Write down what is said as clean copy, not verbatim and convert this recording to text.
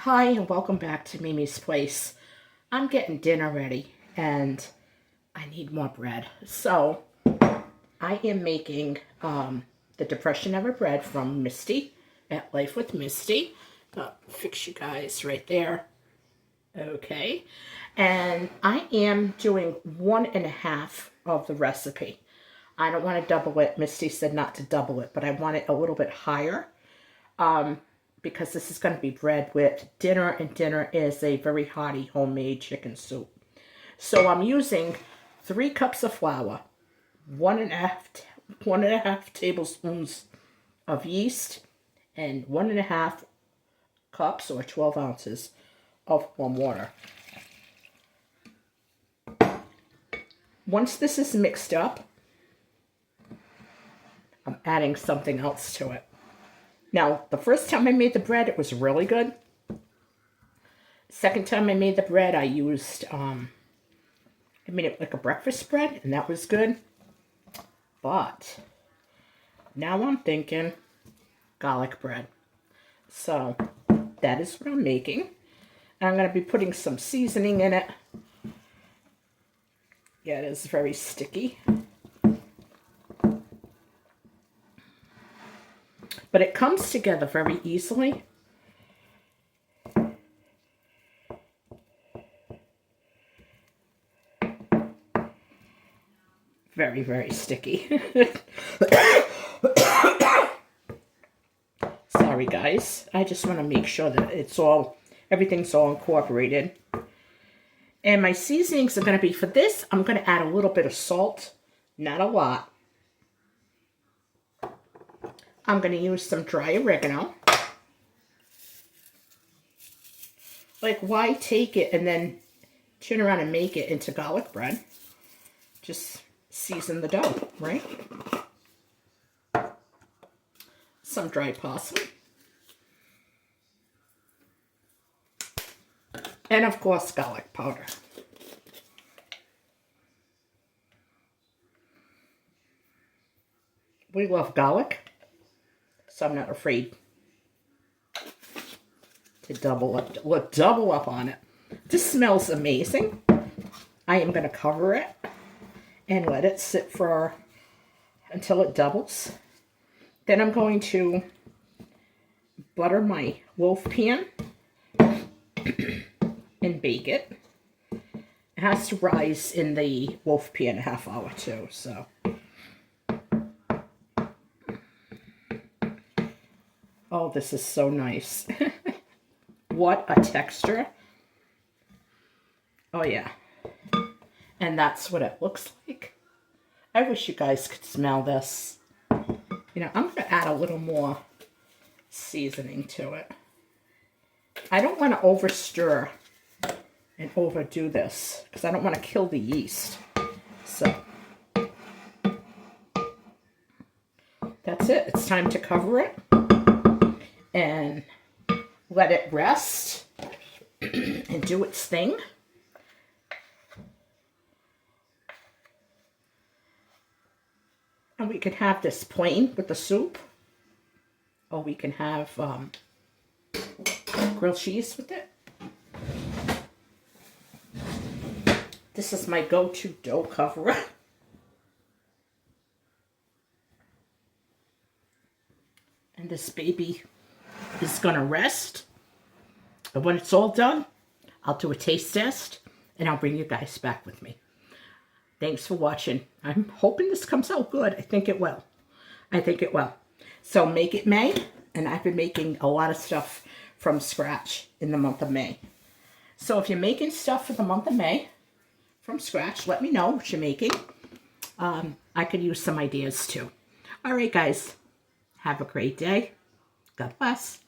Hi and welcome back to Mimi's Place. I'm getting dinner ready and I need more bread. So I am making the Depression Era bread from Misty at Life with Misty. Fix you guys right there. Okay. And I am doing 1.5 of the recipe. I don't want to double it. Misty said not to double it, but I want it a little bit higher. Because this is going to be bread with dinner, and dinner is a very hearty homemade chicken soup. So I'm using 3 cups of flour, one and a half tablespoons of yeast, and 1.5 cups or 12 ounces of warm water. Once this is mixed up, I'm adding something else to it. Now, the first time I made the bread, it was really good. Second time I made the bread, I used, I made it like a breakfast bread, and that was good. But now I'm thinking garlic bread. So that is what I'm making. And I'm going to be putting some seasoning in it. Yeah, it is very sticky. But it comes together very easily. Very, very sticky. Sorry, guys. I just want to make sure that everything's all incorporated. And my seasonings are going to be, for this, I'm going to add a little bit of salt. Not a lot. I'm going to use some dry oregano. Like, why take it and then turn around and make it into garlic bread? Just season the dough, right? Some dried parsley. And, of course, garlic powder. We love garlic. So I'm not afraid to double up on it. This smells amazing. I am going to cover it and let it sit until it doubles. Then I'm going to butter my loaf pan and bake it. It has to rise in the loaf pan a half hour too, so. Oh, this is so nice. What a texture. Oh, yeah. And that's what it looks like. I wish you guys could smell this. You know, I'm going to add a little more seasoning to it. I don't want to overstir and overdo this because I don't want to kill the yeast. So, that's it. It's time to cover it and let it rest and do its thing. And we can have this plain with the soup, or we can have grilled cheese with it. This is my go-to dough coverer. And this baby is going to rest. And when it's all done, I'll do a taste test and I'll bring you guys back with me. Thanks for watching. I'm hoping this comes out good. I think it will. I think it will. So make it May, and I've been making a lot of stuff from scratch in the month of May. So if you're making stuff for the month of May from scratch, let me know what you're making. I could use some ideas too. All right, guys. Have a great day. God bless.